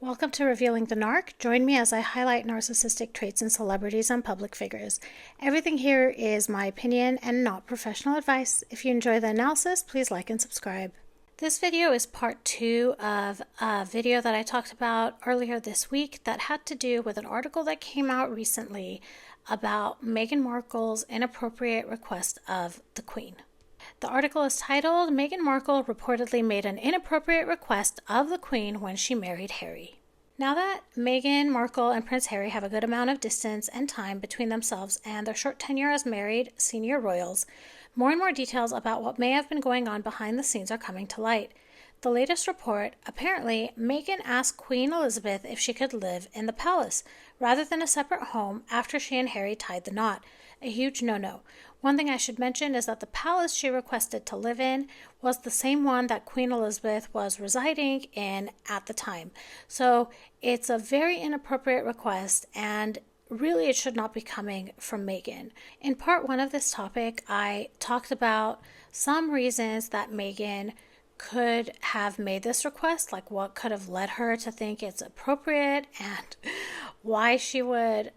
Welcome to Revealing the Narc. Join me as I highlight narcissistic traits in celebrities and public figures. Everything here is my opinion and not professional advice. If you enjoy the analysis, please like and subscribe. This video is part 2 of a video that I talked about earlier this week that had to do with an article that came out recently about Meghan Markle's inappropriate request of the Queen. The article is titled, Meghan Markle reportedly made an inappropriate request of the Queen when she married Harry. Now that Meghan Markle and Prince Harry have a good amount of distance and time between themselves and their short tenure as married senior royals, more and more details about what may have been going on behind the scenes are coming to light. The latest report, apparently, Meghan asked Queen Elizabeth if she could live in the palace rather than a separate home after she and Harry tied the knot. A huge no-no. One thing I should mention is that the palace she requested to live in was the same one that Queen Elizabeth was residing in at the time. So it's a very inappropriate request, and really it should not be coming from Meghan. In part 1 of this topic, I talked about some reasons that Meghan could have made this request, like what could have led her to think it's appropriate and why she would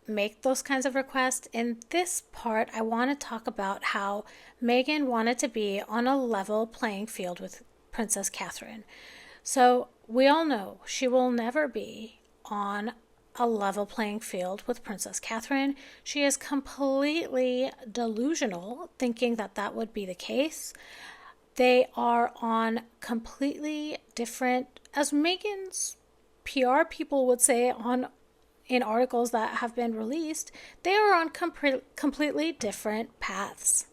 make those kinds of requests. In this part, I want to talk about how Meghan wanted to be on a level playing field with Princess Catherine. So we all know she will never be on a level playing field with Princess Catherine. She is completely delusional thinking that that would be the case. They are on completely different, as Meghan's PR people would say in articles that have been released, they are on completely different paths.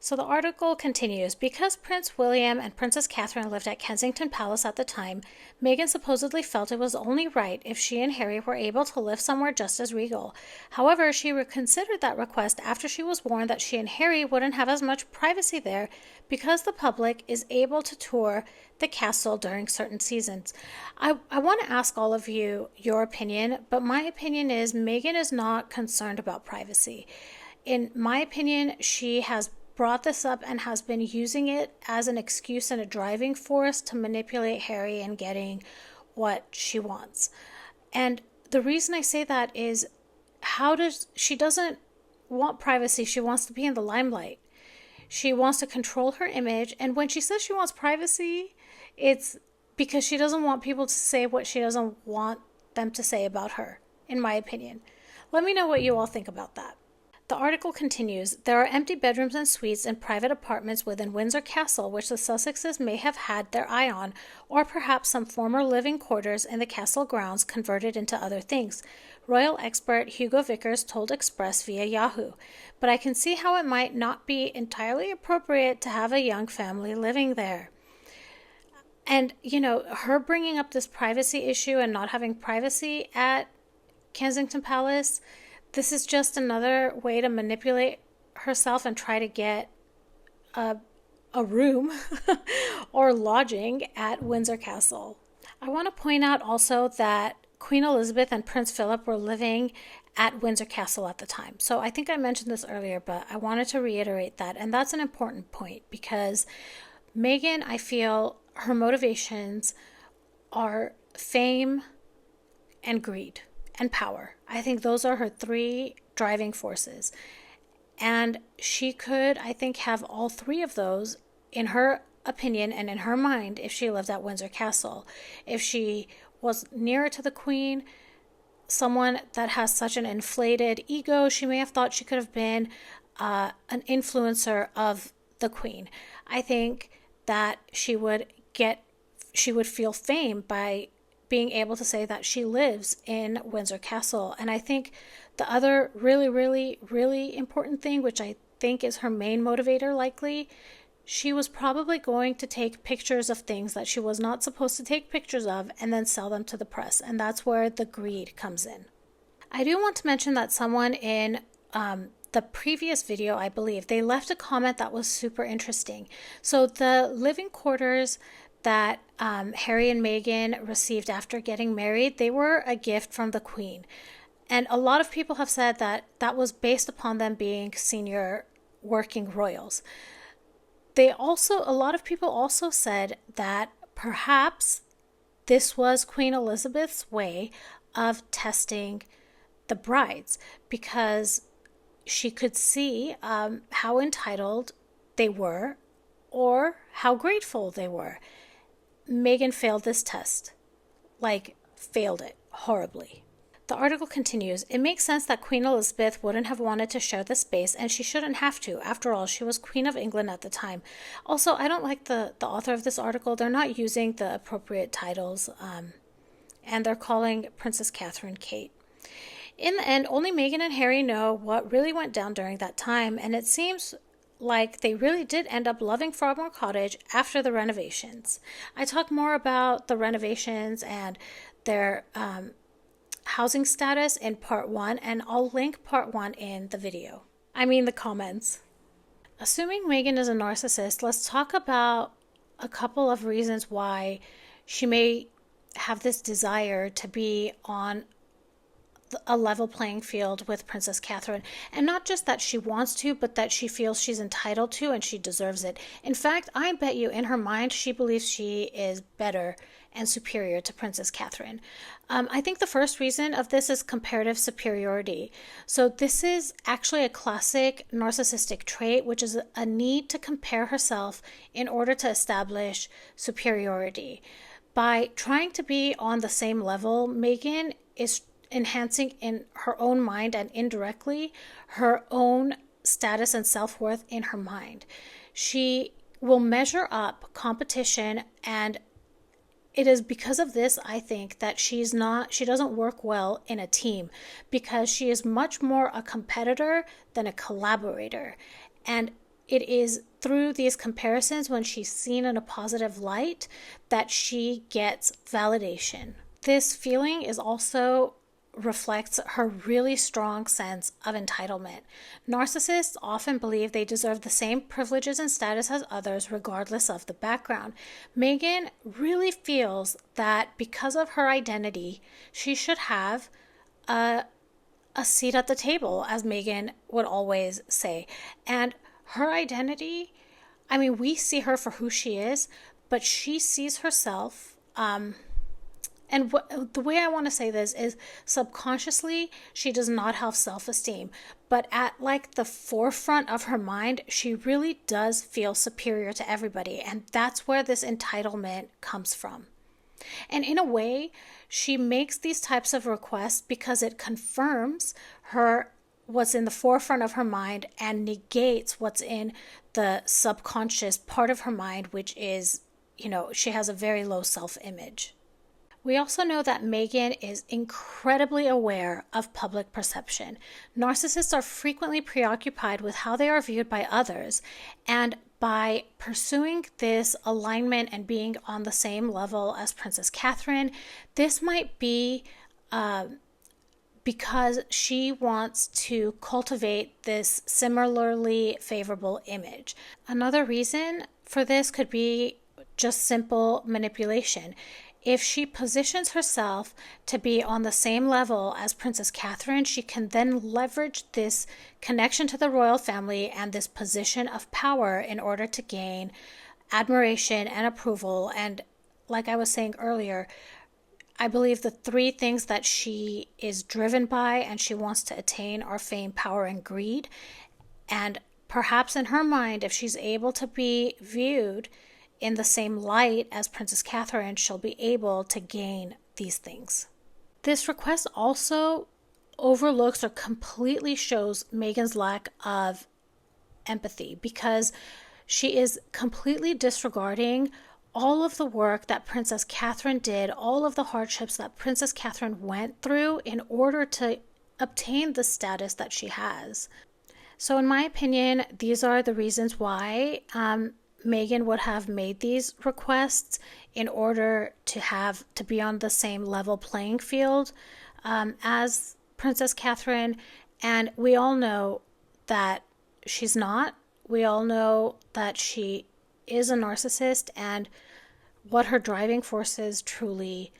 So the article continues, because Prince William and Princess Catherine lived at Kensington Palace at the time, Meghan supposedly felt it was only right if she and Harry were able to live somewhere just as regal. However, she reconsidered that request after she was warned that she and Harry wouldn't have as much privacy there because the public is able to tour the castle during certain seasons. I want to ask all of you your opinion, but my opinion is Meghan is not concerned about privacy. In my opinion, she has brought this up and has been using it as an excuse and a driving force to manipulate Harry and getting what she wants. And the reason I say that is she doesn't want privacy. She wants to be in the limelight. She wants to control her image. And when she says she wants privacy, it's because she doesn't want people to say what she doesn't want them to say about her, in my opinion. Let me know what you all think about that. The article continues, there are empty bedrooms and suites in private apartments within Windsor Castle which the Sussexes may have had their eye on, or perhaps some former living quarters in the castle grounds converted into other things. Royal expert Hugo Vickers told Express via Yahoo. But I can see how it might not be entirely appropriate to have a young family living there. And, her bringing up this privacy issue and not having privacy at Kensington Palace, this is just another way to manipulate herself and try to get a room or lodging at Windsor Castle. I want to point out also that Queen Elizabeth and Prince Philip were living at Windsor Castle at the time. So I think I mentioned this earlier, but I wanted to reiterate that. And that's an important point because Meghan, I feel her motivations are fame and greed and power. I think those are her 3 driving forces. And she could, I think, have all 3 of those in her opinion and in her mind if she lived at Windsor Castle. If she was nearer to the Queen, someone that has such an inflated ego, she may have thought she could have been an influencer of the Queen. I think that she would feel fame by being able to say that she lives in Windsor Castle. And I think the other really, really, really important thing, which I think is her main motivator likely, she was probably going to take pictures of things that she was not supposed to take pictures of and then sell them to the press. And that's where the greed comes in. I do want to mention that someone in the previous video, I believe, they left a comment that was super interesting. So the living quarters that Harry and Meghan received after getting married, they were a gift from the Queen. And a lot of people have said that that was based upon them being senior working royals. A lot of people also said that perhaps this was Queen Elizabeth's way of testing the brides, because she could see how entitled they were or how grateful they were. Meghan failed this test, failed it horribly. The article continues, it makes sense that Queen Elizabeth wouldn't have wanted to share the space, and she shouldn't have to. After all, she was Queen of England at the time. Also, I don't like the author of this article. They're not using the appropriate titles, and they're calling Princess Catherine Kate. In the end, only Meghan and Harry know what really went down during that time, and it seems like they really did end up loving Frogmore Cottage after the renovations. I talk more about the renovations and their housing status in part 1, and I'll link part 1 in the comments. Assuming Meghan is a narcissist, let's talk about a couple of reasons why she may have this desire to be on a level playing field with Princess Catherine. And not just that she wants to, but that she feels she's entitled to and she deserves it. In fact, I bet you in her mind she believes she is better and superior to Princess Catherine. I think the first reason of this is comparative superiority. So this is actually a classic narcissistic trait, which is a need to compare herself in order to establish superiority. By trying to be on the same level, Meghan is enhancing in her own mind and indirectly her own status and self-worth in her mind. She will measure up competition, and it is because of this, I think, that she doesn't work well in a team, because she is much more a competitor than a collaborator. And it is through these comparisons, when she's seen in a positive light, that she gets validation. This feeling is also reflects her really strong sense of entitlement. Narcissists often believe they deserve the same privileges and status as others, regardless of the background. Meghan really feels that because of her identity, she should have a seat at the table, as Meghan would always say. And her identity, we see her for who she is, but she sees herself and the way I want to say this is, subconsciously, she does not have self-esteem. But at the forefront of her mind, she really does feel superior to everybody. And that's where this entitlement comes from. And in a way, she makes these types of requests because it confirms what's in the forefront of her mind and negates what's in the subconscious part of her mind, which is, she has a very low self-image. We also know that Meghan is incredibly aware of public perception. Narcissists are frequently preoccupied with how they are viewed by others, and by pursuing this alignment and being on the same level as Princess Catherine, this might be because she wants to cultivate this similarly favorable image. Another reason for this could be just simple manipulation. If she positions herself to be on the same level as Princess Catherine, she can then leverage this connection to the royal family and this position of power in order to gain admiration and approval. And like I was saying earlier, I believe the 3 things that she is driven by and she wants to attain are fame, power, and greed. And perhaps in her mind, if she's able to be viewed in the same light as Princess Catherine, she'll be able to gain these things. This request also overlooks or completely shows Meghan's lack of empathy, because she is completely disregarding all of the work that Princess Catherine did, all of the hardships that Princess Catherine went through in order to obtain the status that she has. So in my opinion, these are the reasons why Meghan would have made these requests in order to be on the same level playing field as Princess Catherine. And we all know that she's not. We all know that she is a narcissist and what her driving forces truly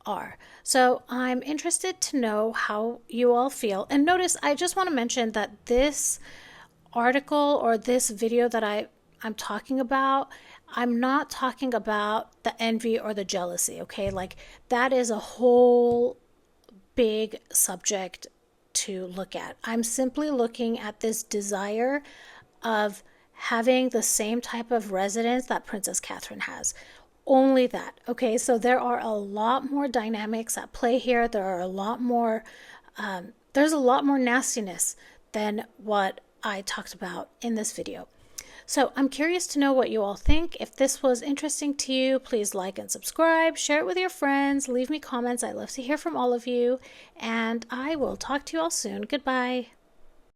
are. So I'm interested to know how you all feel. And notice, I just want to mention that this article or this video that I'm talking about, I'm not talking about the envy or the jealousy, okay? Like, that is a whole big subject to look at. I'm simply looking at this desire of having the same type of residence that Princess Catherine has. Only that, okay? So there are a lot more dynamics at play here. There's a lot more nastiness than what I talked about in this video. So I'm curious to know what you all think. If this was interesting to you, please like and subscribe, share it with your friends, leave me comments. I love to hear from all of you, and I will talk to you all soon. Goodbye.